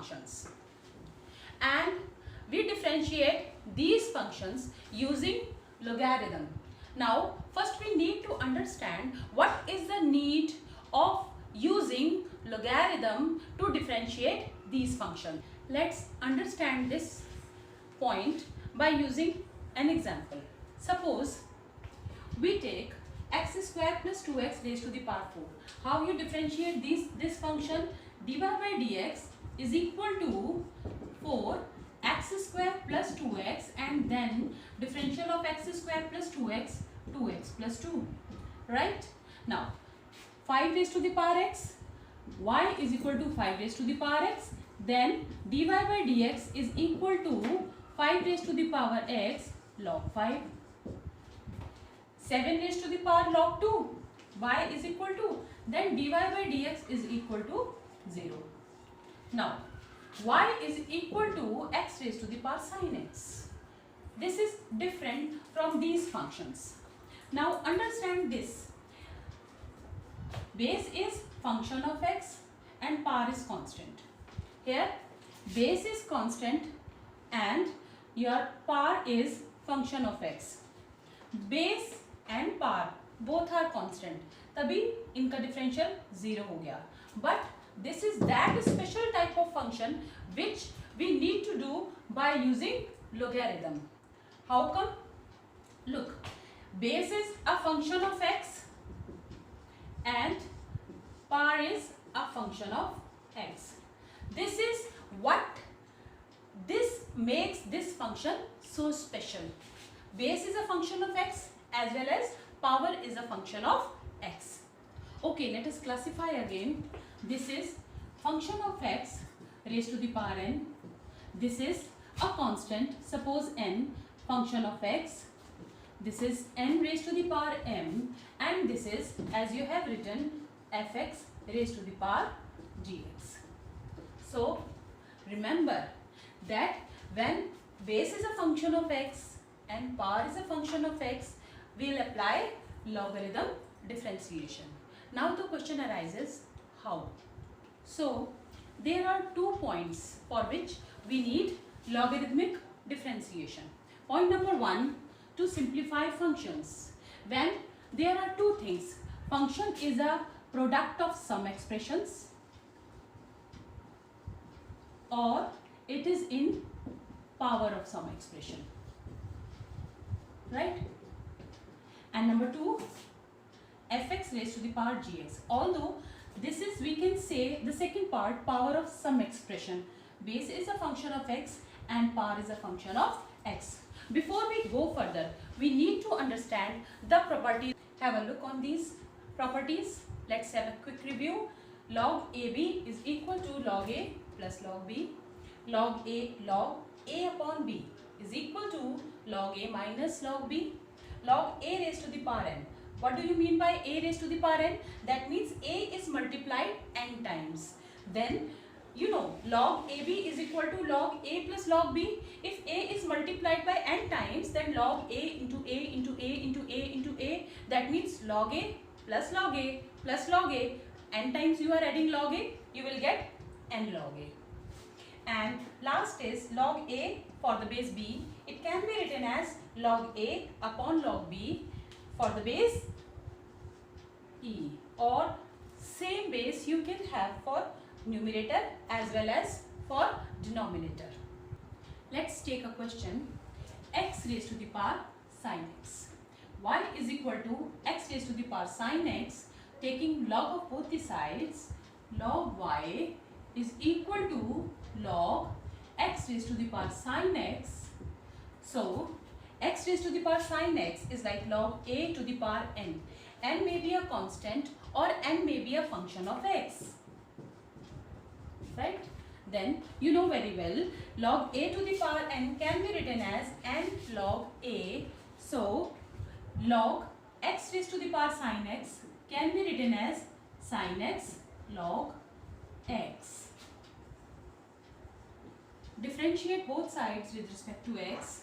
functions, and we differentiate these functions using logarithm. Now first we need to understand what is the need of using logarithm to differentiate these functions. Let's understand this point by using an example. Suppose we take x square plus 2x raised to the power 4. How you differentiate this function? dy by dx is equal to 4 x square plus 2x, and then differential of x square plus 2x, 2x plus 2. Right? Now 5 raised to the power x, y is equal to 5 raised to the power x, then dy by dx is equal to 5 raised to the power x log 5. 7 raised to the power log 2, y is equal to, then dy by dx is equal to 0. Now y is equal to x raised to the power sin x. This is different from these functions. Now understand this. Base is function of x and power is constant. Here base is constant and your power is function of x. Base and power both are constant, तभी इनका differential 0 हो गया. But this is that special type of function which we need to do by using logarithm. How come? Look, base is a function of x and power is a function of x. This is what this makes this function so special. Base is a function of x as well as power is a function of x. Okay, let us classify again. This is function of x raised to the power n. This is a constant, suppose n, function of x. This is n raised to the power m, and this is, as you have written, fx raised to the power gx. So remember that when base is a function of x and power is a function of x, we will apply logarithm differentiation. Now the question arises, how? So there are 2 points for which we need logarithmic differentiation. Point number 1, to simplify functions. When there are 2 things, function is a product of some expressions or it is in power of some expression. Right? And number 2, fx raised to the power gx. Although this is, we can say, the second part, power of some expression. Base is a function of x and power is a function of x. Before we go further, we need to understand the properties. Have a look on these properties. Let's have a quick review. Log AB is equal to log A plus log B. Log A upon B is equal to log A minus log B. Log A raised to the power n. What do you mean by A raised to the power n? That means A is multiplied n times. Then you know log AB is equal to log A plus log B. If A is multiplied by n times, then log A into A into A into A into A. That means log A plus log A plus log A. N times you are adding log A, you will get n log A. And last is log A for the base B. It can be written as log A upon log B for the base E, or same base you can have for numerator as well as for denominator. Let's take a question. X raised to the power sin x. Y is equal to x raised to the power sin x. Taking log of both the sides, log y is equal to log x raised to the power sin x. So x raised to the power sin x is like log a to the power n. N may be a constant or n may be a function of x. Right? Then you know very well log a to the power n can be written as n log a. So log x raised to the power sin x can be written as sin x log x. Differentiate both sides with respect to x.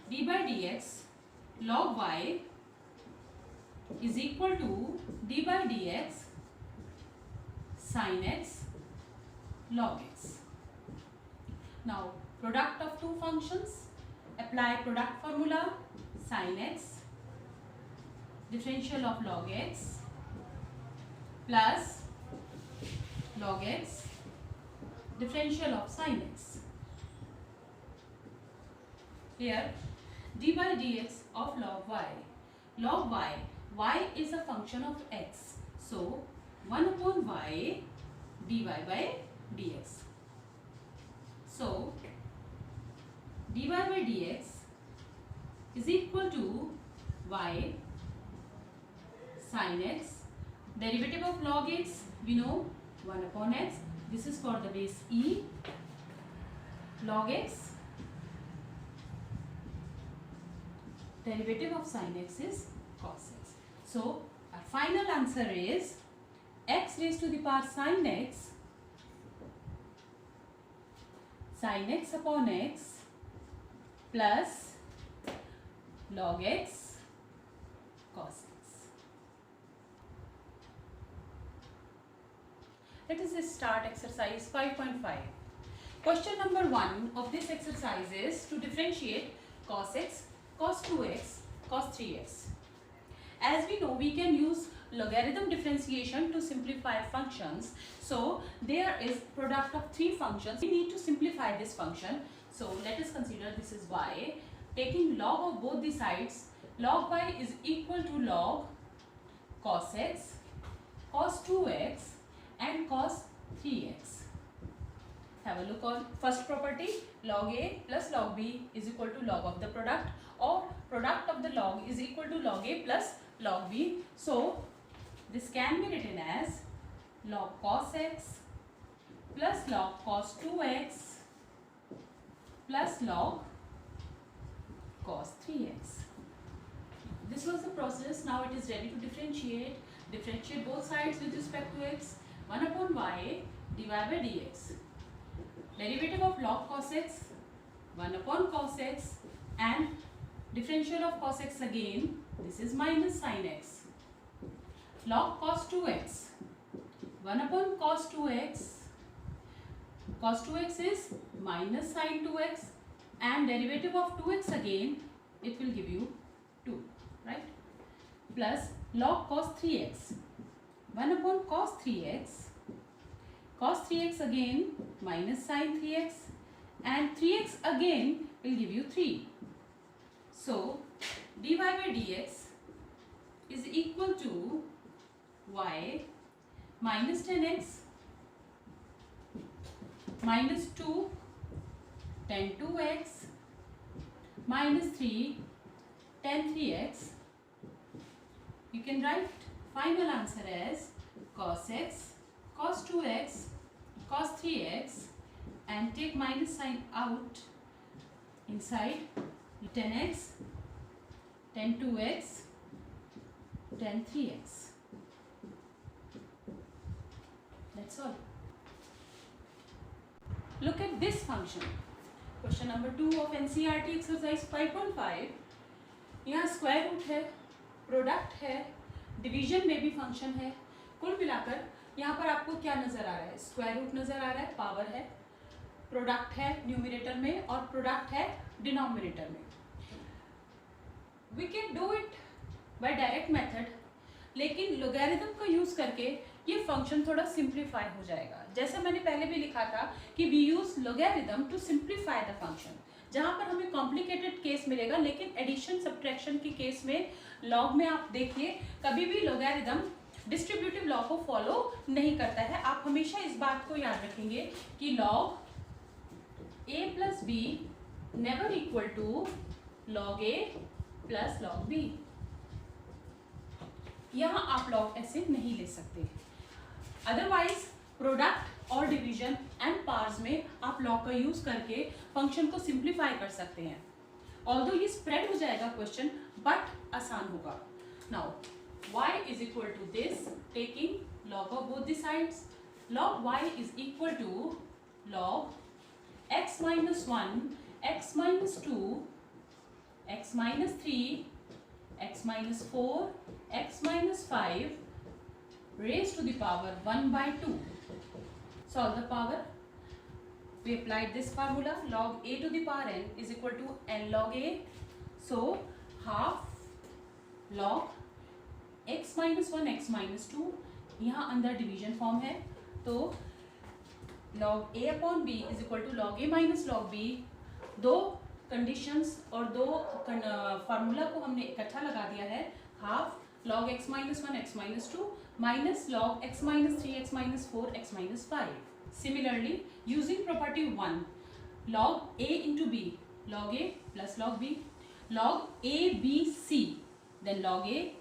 D by dx log y is equal to d by dx sin x log x. Now product of two functions, apply product formula, sin x differential of log x plus log x differential of sin x. Here dy dx of log y. Log y, y is a function of x. So 1 upon y dy by dx. So dy by dx is equal to y sin x. Derivative of log x, we know 1 upon x. This is for the base e. Log x. Derivative of sin x is cos x. So our final answer is x raised to the power sin x upon x plus log x cos x. Let us start exercise 5.5. Question number 1 of this exercise is to differentiate cos x, cos 2x, cos 3x. As we know, we can use logarithm differentiation to simplify functions. So there is product of three functions. We need to simplify this function. So let us consider this is y. Taking log of both the sides, log y is equal to log cos x, cos 2x and cos 3x. Have a look on first property, log a plus log b is equal to log of the product, or product of the log is equal to log a plus log b. So this can be written as log cos x plus log cos 2x plus log cos 3x. This was the process. Now it is ready to differentiate. Differentiate both sides with respect to x. 1 upon y dy by dx. Derivative of log cos x, 1 upon cos x, and differential of cos x again, this is minus sin x. Log cos 2x, 1 upon cos 2x, cos 2x is minus sin 2x, and derivative of 2x again, it will give you 2, right? Plus log cos 3x, 1 upon cos 3x, cos 3x again minus sin 3x, and 3x again will give you 3. So dy by dx is equal to y minus 10x minus 2 tan 2x minus 3 tan 3x. You can write final answer as cos x, cos 2x, cos 3x, and take minus sign out inside, 10x, tan 2x, tan 3x. That's all. Look at this function. Question number 2 of NCERT exercise 5.5. यहाँ square root है, product है, division में भी function है. कुल मिलाकर यहाँ पर आपको क्या नजर आ रहा है? स्क्वायर रूट नजर आ रहा है, पावर है, प्रोडक्ट है न्यूमरेटर में और प्रोडक्ट है डिनोमिनेटर में. We can do it by direct method, लेकिन लोगैरिथम का यूज करके ये फंक्शन थोड़ा सिंप्लीफाई हो जाएगा. जैसे मैंने पहले भी लिखा था कि we use logarithm to simplify the function. जहाँ पर हमें कॉम्प्लिकेटेड केस मिलेगा, लेकिन एडिशन सब्ट्रैक्शन के केस में लॉग में आप देखिए कभी भी लोगैरिथम डिस्ट्रीब्यूटिव लॉ को फॉलो नहीं करता है. आप हमेशा इस बात को याद रखेंगे कि log A plus B never equal to log A plus log B. यहाँ आप लॉग ऐसे नहीं ले सकते. अदरवाइज प्रोडक्ट और डिवीजन एंड पार्स में आप लॉग का यूज करके फंक्शन को सिंप्लीफाई कर सकते हैं. ऑल्दो ये स्प्रेड हो जाएगा क्वेश्चन, बट आसान होगा. Now y is equal to this, taking log of both the sides. Log y is equal to log x minus 1, x minus 2, x minus 3, x minus 4, x minus 5 raised to the power 1 by 2. Solve the power. we applied this formula, log a to the power n is equal to n log a. So half log x minus 1 x minus 2, यहाँ अंदर division form है, तो log a upon b is equal to log a minus log b. दो conditions और दो formula को हमने इकट्ठा लगा दिया है. Half log x minus 1 x minus 2 minus log x minus 3 x minus 4 x minus 5. Similarly, using property 1, log a into b, log a plus log b, log a b c, then log a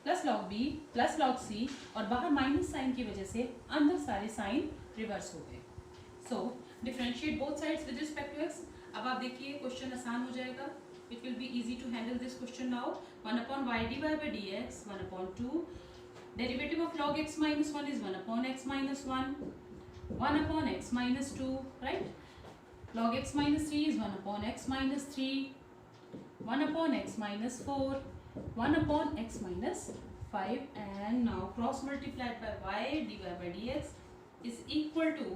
plus log b plus log c, और बाहर minus sign की वजह से अंदर सारे sign reverse हो गए. So differentiate both sides with respect to x. अब आप देखिए क्वेश्चन आसान हो जाएगा. It will be easy to handle this question now. 1 upon y dy by dx, 1 upon 2. Derivative of log x minus 1 is 1 upon x minus 1, 1 upon x minus 2, right? Log x minus 3 is 1 upon x minus 3, 1 upon x minus 4, 1 upon x minus 5, and now cross multiplied by y dy by dx is equal to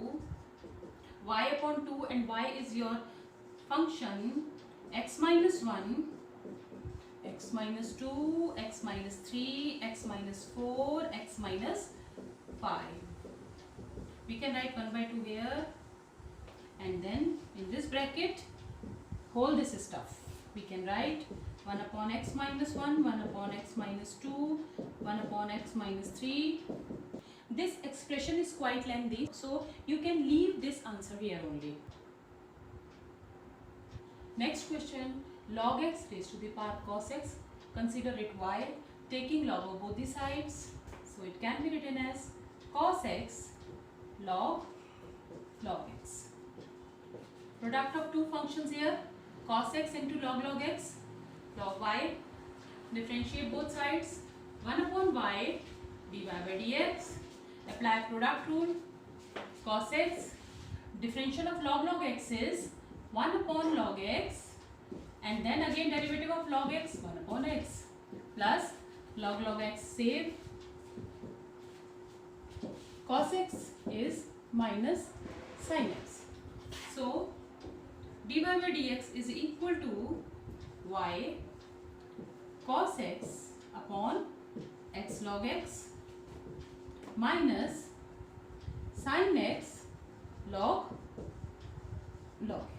y upon 2, and y is your function x minus 1, x minus 2, x minus 3, x minus 4, x minus 5. We can write 1 by 2 here, and then in this bracket hold this stuff. We can write 1 upon x minus 1, 1 upon x minus 2, 1 upon x minus 3. This expression is quite lengthy, so you can leave this answer here only. Next question, log x raised to the power cos x. Consider it y, taking log of both the sides. So it can be written as cos x log x. Product of two functions here, cos x into log x, log y. Differentiate both sides. 1 upon y dy by dx. Apply product rule. Cos x. Differential of log x is 1 upon log x, and then again derivative of log x 1 upon x, plus log x save. Cos x is minus sin x. So dy by dx is equal to y cos x upon x log x minus sin x log x.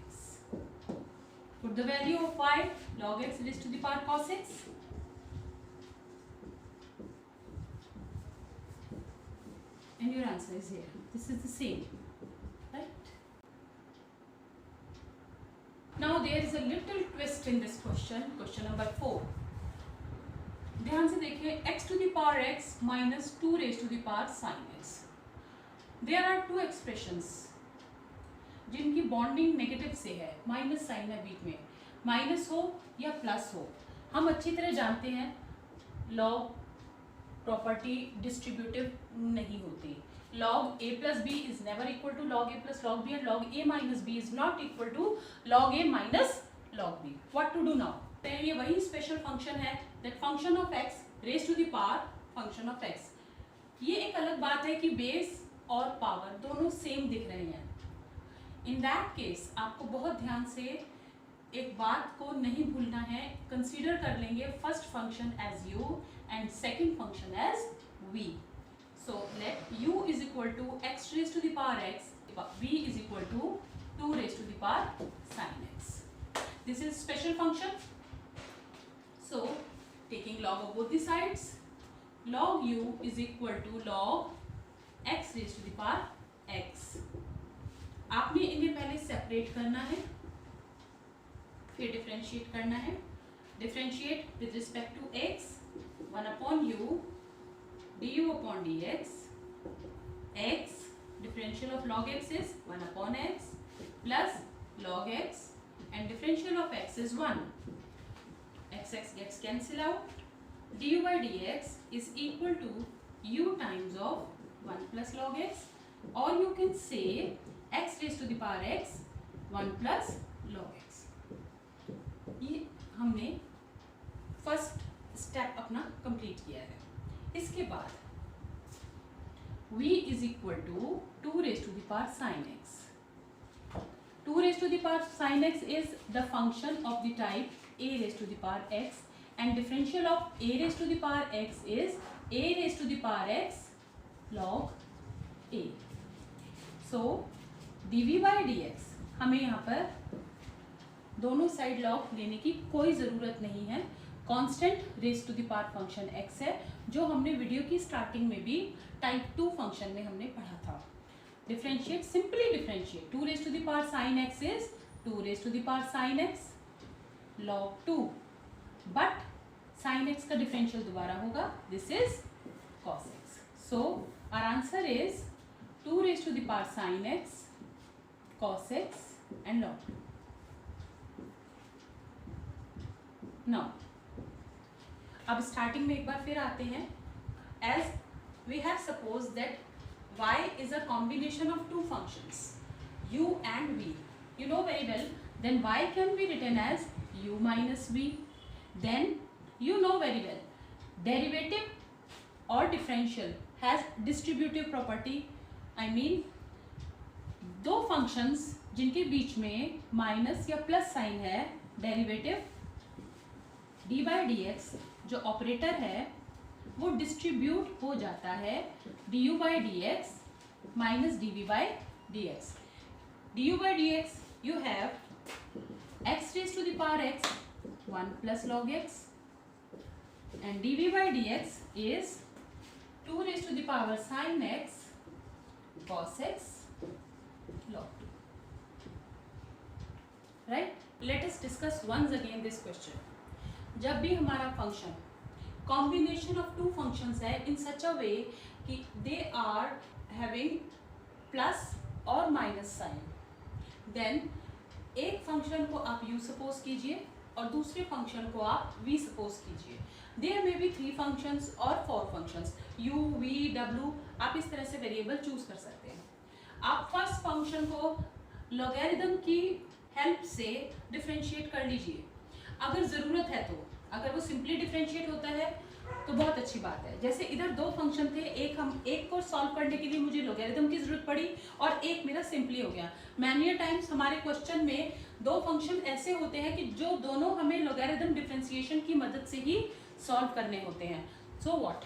Put the value of y, log x raised to the power cos x, and your answer is here. This is the same, right? Now there is a little twist in this question, question number 4. ध्यान से देखिए, x to the power x minus 2 raised to the power sin x. There are two expressions जिनकी bonding negative से है, minus sign है बीच में, minus हो या प्लस हो. हम अच्छी तरह जानते हैं लॉग प्रॉपर्टी डिस्ट्रीब्यूटिव नहीं होती. log a plus b is never equal to log a plus log b, and log a minus b is not equal to log a minus log b. What to do now? ये वही special function है, that function of x raised to the power function of x. ये एक अलग बात है कि base और पावर दोनों सेम दिख रहे हैं. इन दैट केस आपको बहुत ध्यान से एक बात को नहीं भूलना है. कंसीडर कर लेंगे first function as u and second function as v. So let u is equal to x raised to the power x, v is equal to 2 raised to the power sin x. This is special function. So taking log of both the sides, log u is equal to log x raised to the power x. आपने इन्हें पहले separate करना है, फिर differentiate करना है. Differentiate with respect to x, 1 upon u du upon dx. x, differential of log x is 1 upon x plus log x, and differential of x is 1. x gets cancel out. Du by dx is equal to u times of 1 plus log x, or you can say x raised to the power x 1 plus log x. ये हमने first step अपना complete किया है. इसके बाद v is equal to 2 raised to the power sin x. 2 raised to the power sin x is the function of the type a raised to the power x, and differential of a raised to the power x is a raised to the power x log a. So dv by dx, हमें यहाँ पर दोनों side log लेने की कोई ज़रूरत नहीं है. Constant raise to the power function x है, जो हमने वीडियो की स्टार्टिंग में भी टाइप 2 फंक्शन में हमने पढ़ा था. Differentiate, simply differentiate. 2 raise to the power sine x is 2 raise to the power sine x log 2, but sine x का डिफरेंशियल दोबारा होगा, this is cos x. So our answer is 2 raise to the power sine x cos x and log 2. Now अब starting में एक बार फिर आते हैं. As we have suppose that y is a combination of two functions u and v. You know very well, then y can be written as u minus v. Then you know very well, derivative or differential has distributive property. I mean, दो functions जिनके बीच में minus या plus sign है, derivative d by dx जो operator है वो distribute हो जाता है du by dx minus dv by dx. du by dx you have x raised to the power x 1 plus log x, and dv by dx is 2 raised to the power sin x cos x log 2. Right? Let us discuss once again this question. जब भी हमारा function combination of two functions है in such a way कि they are having plus और minus sign, then एक function को आप u suppose कीजिए और दूसरे फंक्शन को आप v सपोज कीजिए. देयर मे बी 3 फंक्शंस और 4 फंक्शंस, u v w, आप इस तरह से वेरिएबल चूज कर सकते हैं. आप फर्स्ट फंक्शन को लॉगरिथम की हेल्प से डिफरेंशिएट कर लीजिए अगर ज़रूरत है तो. अगर वो सिंपली डिफरेंशिएट होता है तो बहुत अच्छी बात है. जैसे इधर दो फंक्शन थे, एक को सॉल्व करने के लिए मुझे लॉगरिथम की ज़रूरत पड़ी और एक मेरा सिंपली हो गया. मैनी टाइम्स हमारे क्वेश्चन में दो फंक्शन ऐसे होते हैं कि जो दोनों हमें लॉगरिथम डिफरेंशिएशन की मदद से ही सॉल्व करने होते हैं. सो व्हाट,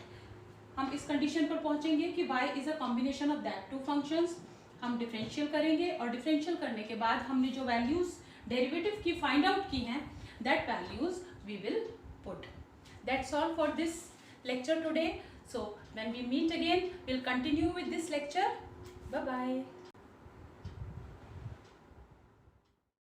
हम इस कंडीशन पर पहुंचेंगे कि y is a combination of that two functions. हम डिफरेंशियल करेंगे और डिफरेंशियल करने के बाद हमने जो वैल्यूज़ डेरिवेटिव की फाइंड आउट की हैं, that values we will put. That's all for this lecture today. So when we meet again, we'll continue with this lecture. Bye bye.